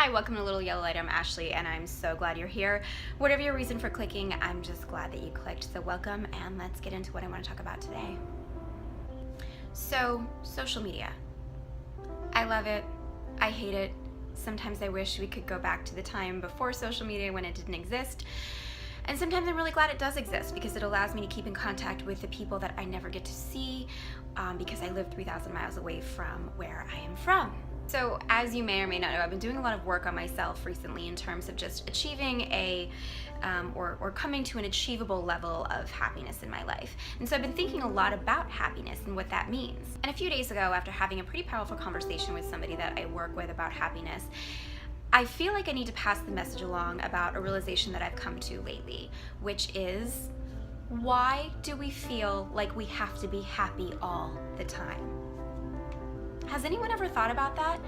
Hi, welcome to Little Yellow Light. I'm Ashley, and I'm so glad you're here. Whatever your reason for clicking, I'm just glad that you clicked. So welcome, and let's get into what I want to talk about today. So, social media. I love it. I hate it. Sometimes I wish we could go back to the time before social media when it didn't exist. And sometimes I'm really glad it does exist because it allows me to keep in contact with the people that I never get to see because I live 3,000 miles away from where I am from. So as you may or may not know, I've been doing a lot of work on myself recently in terms of just achieving or coming to an achievable level of happiness in my life. And so I've been thinking a lot about happiness and what that means. And a few days ago, after having a pretty powerful conversation with somebody that I work with about happiness, I feel like I need to pass the message along about a realization that I've come to lately, which is, why do we feel like we have to be happy all the time? Has anyone ever thought about that?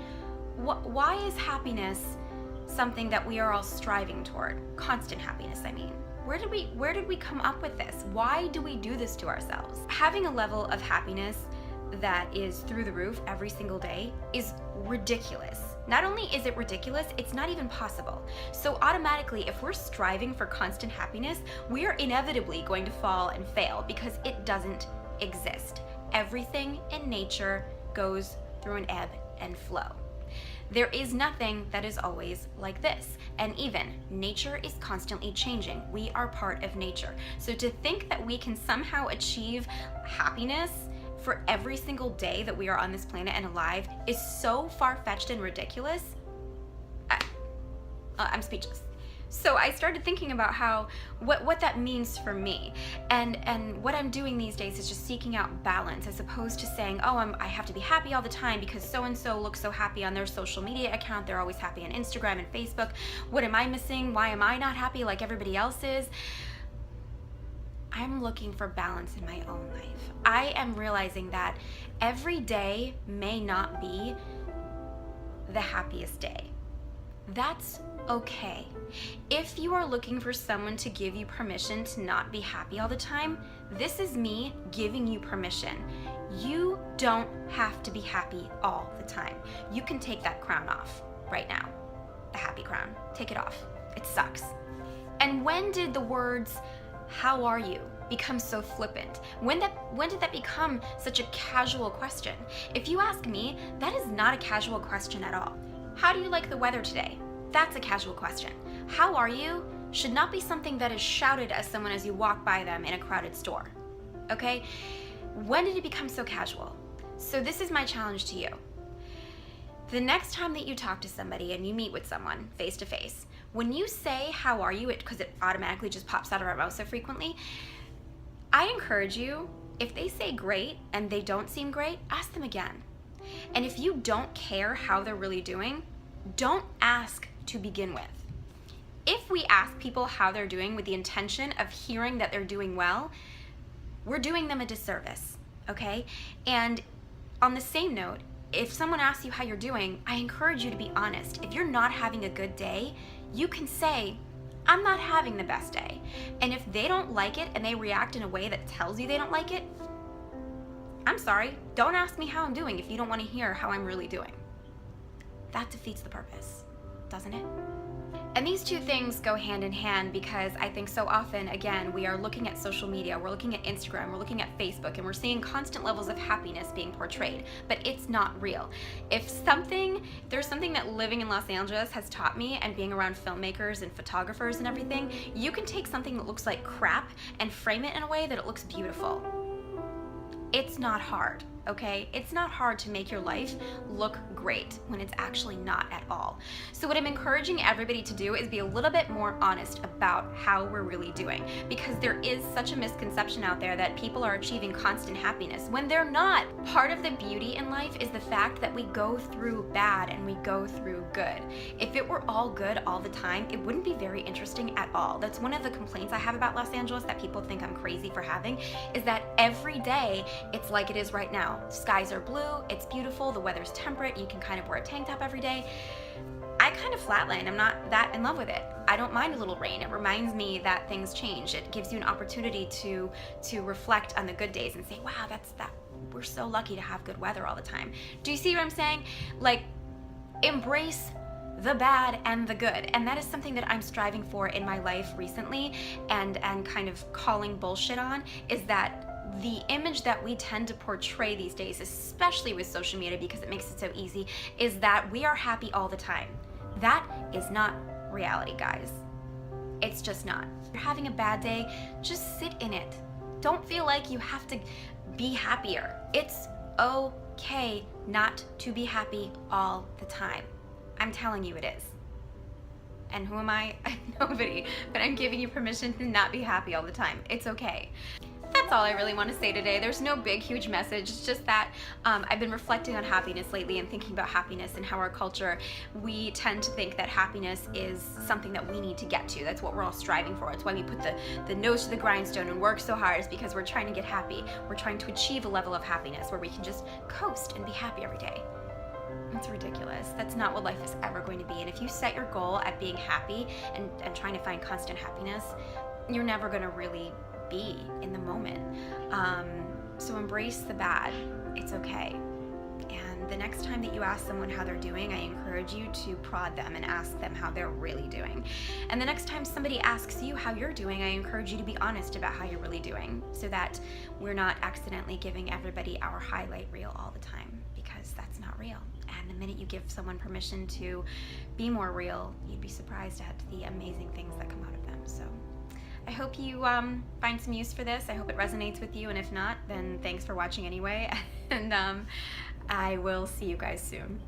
Why is happiness something that we are all striving toward? Constant happiness, I mean. Where did we come up with this? Why do we do this to ourselves? Having a level of happiness that is through the roof every single day is ridiculous. Not only is it ridiculous, it's not even possible. So automatically, if we're striving for constant happiness, we are inevitably going to fall and fail because it doesn't exist. Everything in nature goes through an ebb and flow. There is nothing that is always like this. And even nature is constantly changing. We are part of nature. So to think that we can somehow achieve happiness for every single day that we are on this planet and alive is so far-fetched and ridiculous. I'm speechless. So I started thinking about what that means for me, and what I'm doing these days is just seeking out balance, as opposed to saying, oh, I have to be happy all the time because so-and-so looks so happy on their social media account, they're always happy on Instagram and Facebook. What am I missing? Why am I not happy like everybody else is? I'm looking for balance in my own life. I am realizing that every day may not be the happiest day. That's okay. If you are looking for someone to give you permission to not be happy all the time, this is me giving you permission. You don't have to be happy all the time. You can take that crown off right now. The happy crown. Take it off. It sucks. And when did the words, "How are you?" become so flippant? When did that become such a casual question? If you ask me, that is not a casual question at all. How do you like the weather today? That's a casual question. How are you should not be something that is shouted at someone as you walk by them in a crowded store. Okay? When did it become so casual? So this is my challenge to you. The next time that you talk to somebody and you meet with someone face to face, when you say, "How are you?" because it automatically just pops out of our mouth so frequently, I encourage you, if they say great and they don't seem great, ask them again. And if you don't care how they're really doing, don't ask to begin with. If we ask people how they're doing with the intention of hearing that they're doing well, we're doing them a disservice, okay? And on the same note, if someone asks you how you're doing, I encourage you to be honest. If you're not having a good day, you can say, "I'm not having the best day." And if they don't like it and they react in a way that tells you they don't like it, I'm sorry, don't ask me how I'm doing if you don't want to hear how I'm really doing. That defeats the purpose, doesn't it? And these two things go hand in hand because I think so often, again, we are looking at social media, we're looking at Instagram, we're looking at Facebook, and we're seeing constant levels of happiness being portrayed, but it's not real. If there's something that living in Los Angeles has taught me, and being around filmmakers and photographers and everything, you can take something that looks like crap and frame it in a way that it looks beautiful. It's not hard, okay? It's not hard to make your life look great when it's actually not at all. So what I'm encouraging everybody to do is be a little bit more honest about how we're really doing, because there is such a misconception out there that people are achieving constant happiness when they're not. Part of the beauty in life is the fact that we go through bad and we go through good. If it were all good all the time, it wouldn't be very interesting at all. That's one of the complaints I have about Los Angeles that people think I'm crazy for having, is that every day it's like it is right now. Skies are blue, it's beautiful, the weather's temperate, you can kind of wear a tank top every day. I kind of flatline. I'm not that in love with it. I don't mind a little rain. It reminds me that things change. It gives you an opportunity to reflect on the good days and say, wow, we're so lucky to have good weather all the time. Do you see what I'm saying? Like, embrace the bad and the good. And that is something that I'm striving for in my life recently, and kind of calling bullshit on, is that the image that we tend to portray these days, especially with social media because it makes it so easy, is that we are happy all the time. That is not reality, guys. It's just not. If you're having a bad day, just sit in it. Don't feel like you have to be happier. It's okay not to be happy all the time. I'm telling you it is. And who am I? I'm nobody, but I'm giving you permission to not be happy all the time. It's okay. That's all I really want to say today. There's no big, huge message. It's just that I've been reflecting on happiness lately and thinking about happiness and how our culture, we tend to think that happiness is something that we need to get to. That's what we're all striving for. It's why we put the nose to the grindstone and work so hard, is because we're trying to get happy. We're trying to achieve a level of happiness where we can just coast and be happy every day. It's ridiculous. That's not what life is ever going to be. And if you set your goal at being happy and trying to find constant happiness, you're never going to really be in the moment. So embrace the bad. It's okay. And the next time that you ask someone how they're doing, I encourage you to prod them and ask them how they're really doing. And the next time somebody asks you how you're doing, I encourage you to be honest about how you're really doing, so that we're not accidentally giving everybody our highlight reel all the time, because that's not real. And the minute you give someone permission to be more real, you'd be surprised at the amazing things that come out of them. So I hope you find some use for this. I hope it resonates with you, and if not, then thanks for watching anyway. And I will see you guys soon.